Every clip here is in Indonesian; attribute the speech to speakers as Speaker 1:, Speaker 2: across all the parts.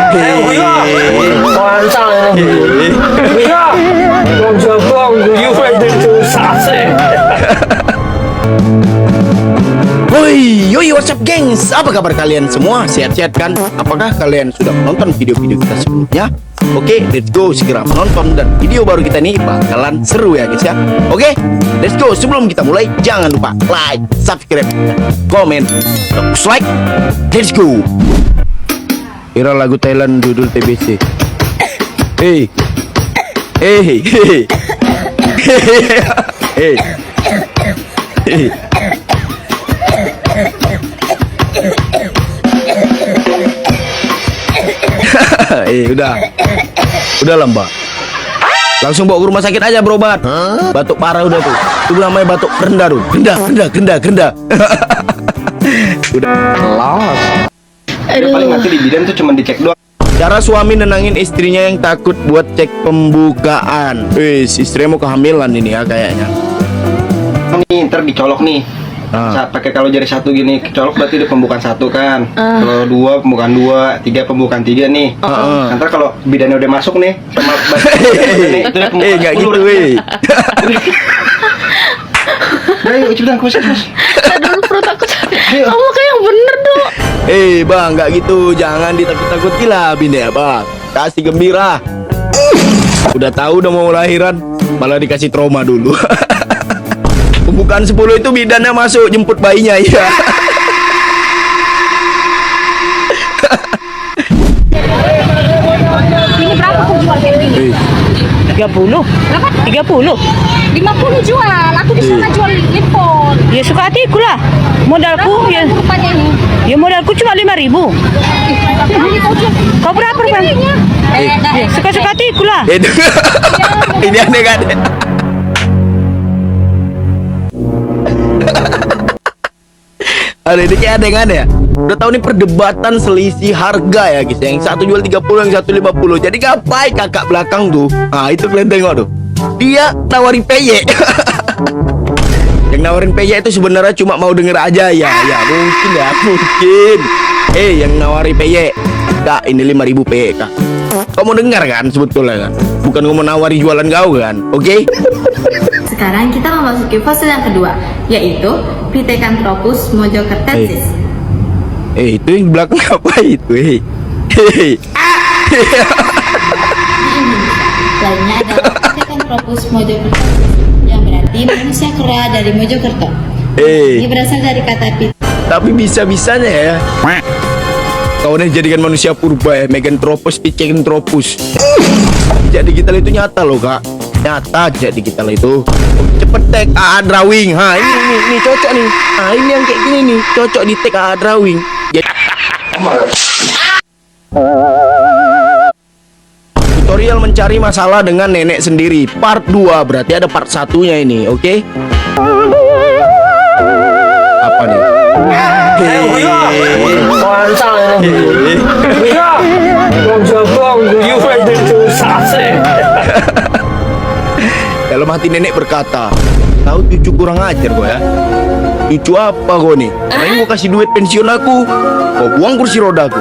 Speaker 1: Woi, yoi, what's up gengs? Apa kabar kalian semua? Sehat-sehat kan? Apakah kalian sudah menonton video-video kita sebelumnya? Oke, let's go segera menonton, dan video baru kita ini bakalan seru ya guys ya. Oke, let's go. Sebelum kita mulai, jangan lupa like, subscribe, komen, like. Let's go. Kira lagu Thailand judul TBC. Hey, hey, hey, hey, hey. Udah lah mbak, langsung bawa ke rumah sakit aja berobat. Batuk parah udah tuh. Itu namanya batuk rendah tuh. Rendah. Udah los.
Speaker 2: Dia paling mati di bidan tuh cuma dicek doang.
Speaker 1: Cara suami nenangin istrinya yang takut buat cek pembukaan. Istrinya mau kehamilan ini ya kayaknya.
Speaker 2: Nih ntar dicolok nih. Saat pakai kalau jari satu gini kecolok berarti udah pembukaan satu kan. Kalau dua pembukaan dua, tiga pembukaan tiga nih. Ntar kalau bidannya udah masuk nih sama nih itu udah pembukaan
Speaker 1: nggak gitu weh.
Speaker 2: Ayo cepetan kuset mas.
Speaker 3: Aduh perut aku sakit. Kamu kayak yang bener dong.
Speaker 1: Bang, nggak gitu, jangan ditakut-takuti lah bini ya bang. Kasih gembira. Udah tahu udah mau lahiran malah dikasih trauma dulu. Pembukaan 10 itu bidannya masuk jemput bayinya ya.
Speaker 3: Ini berapa aku jual kayak gini?
Speaker 4: 30.
Speaker 3: Berapa?
Speaker 4: 30.
Speaker 3: 50 jual. Aku di sana jual handphone.
Speaker 4: Ya suka hatiku lah. Modalku ya.
Speaker 3: Rupanya ini.
Speaker 4: Ya modalku cuma 5.000. Kau berapa bang? Ya, suka-suka hatiku lah.
Speaker 1: Itu. Ini aneh kan? Ada ini kayak ada ya. Udah tahu nih perdebatan selisih harga ya guys. Yang satu jual 30, yang satu 50. Jadi ngapain kakak belakang tuh? Nah itu kalian tengok tuh. Dia nawarin PY. Yang nawarin PY itu sebenarnya cuma mau denger aja ya. Ya mungkin. Yang nawarin PY, Kak ini 5.000 PY kak. Kau mau dengar kan sebetulnya kan? Bukan kau mau nawari jualan kau kan? Oke?
Speaker 5: Sekarang kita memasuki fase yang kedua, yaitu Pithecanthropus mojokertensis.
Speaker 1: Itu yang belakang apa itu?
Speaker 5: Di Indonesia, lainnya adalah Pithecanthropus mojokertensis, yang berarti manusia kera dari Mojokerto. Ini berasal dari kata
Speaker 1: tapi bisa-bisanya ya. Kau udah jadikan manusia purba ya, Meganthropus, Pithecanthropus. Jadi kita itu nyata loh kak. Nyata jadi kita itu. Cepet tag AA drawing. Ini cocok nih. Ini yang kayak gini nih cocok di tag AA drawing. Tutorial mencari masalah dengan nenek sendiri part 2. Berarti ada part satunya ini. Oke? Apa nih? Dalam hati nenek berkata, tahu cucu kurang ajar kok ya. Cucu apa kok nih? Karena gue kasih duit pensiun aku, kau buang kursi roda aku.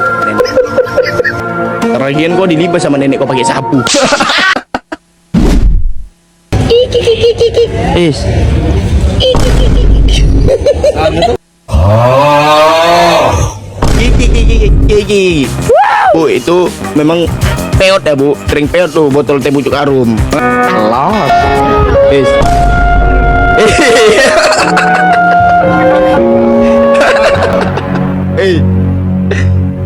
Speaker 1: Terakhir kok dilibas sama nenek kau pakai sapu. Bu, itu memang peot ya bu, sering peot tuh botol teh pucuk harum. Los.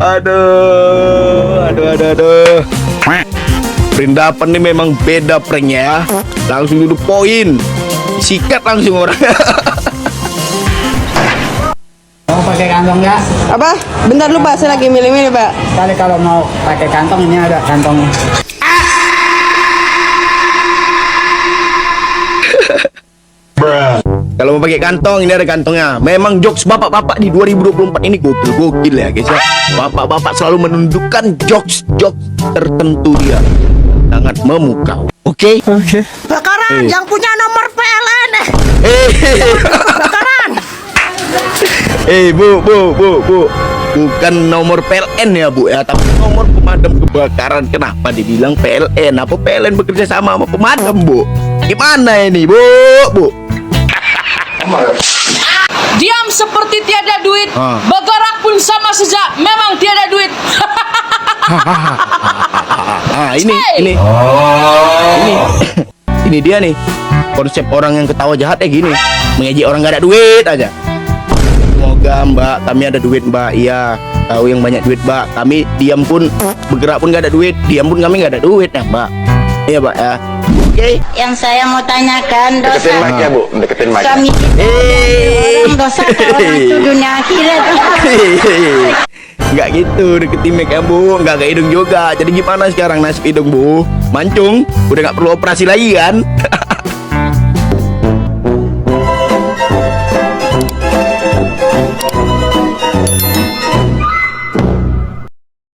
Speaker 1: Aduh. Perindapan nih memang beda pranknya ya. Langsung duduk poin, sikat langsung orang.
Speaker 6: Mau pakai kantong nggak?
Speaker 7: Apa? Bentar lupa, saya lagi milih-milih pak.
Speaker 6: Kali kalau mau pakai kantong ini ada kantongnya.
Speaker 1: Kalau mau pakai kantong ini ada kantongnya. Memang jokes bapak-bapak di 2024 ini gokil ya guys ya. Bapak-bapak selalu menunjukkan jokes tertentu dia. Sangat memukau. Oke?
Speaker 7: Bakaran yang punya nomor PLN.
Speaker 1: Bakaran. Bu. Bukan nomor PLN ya Bu ya, tapi nomor pemadam kebakaran. Kenapa dibilang PLN? Apa PLN bekerja sama pemadam Bu? Gimana ini Bu?
Speaker 8: Diam seperti tiada duit,
Speaker 1: Ah.
Speaker 8: bergerak pun sama saja, memang tiada duit.
Speaker 1: Ini dia nih konsep orang yang ketawa jahat gini, mengejek orang gak ada duit aja. Semoga Mbak, kami ada duit Mbak. Iya, tahu yang banyak duit Mbak. Kami diam pun, bergerak pun gak ada duit. Diam pun kami gak ada duit ya Mbak. Iya Mbak ya. Oke.
Speaker 4: Yang saya mau tanyakan dosa
Speaker 2: Deketin mic ya Bu, deketin mic.
Speaker 4: suami kita orang dosa ke orang itu dunia akhirat.
Speaker 1: Nggak gitu, deketin mic ya Bu. Nggak ke hidung juga. Jadi gimana sekarang nasib hidung Bu? Mancung? Udah nggak perlu operasi lagi kan?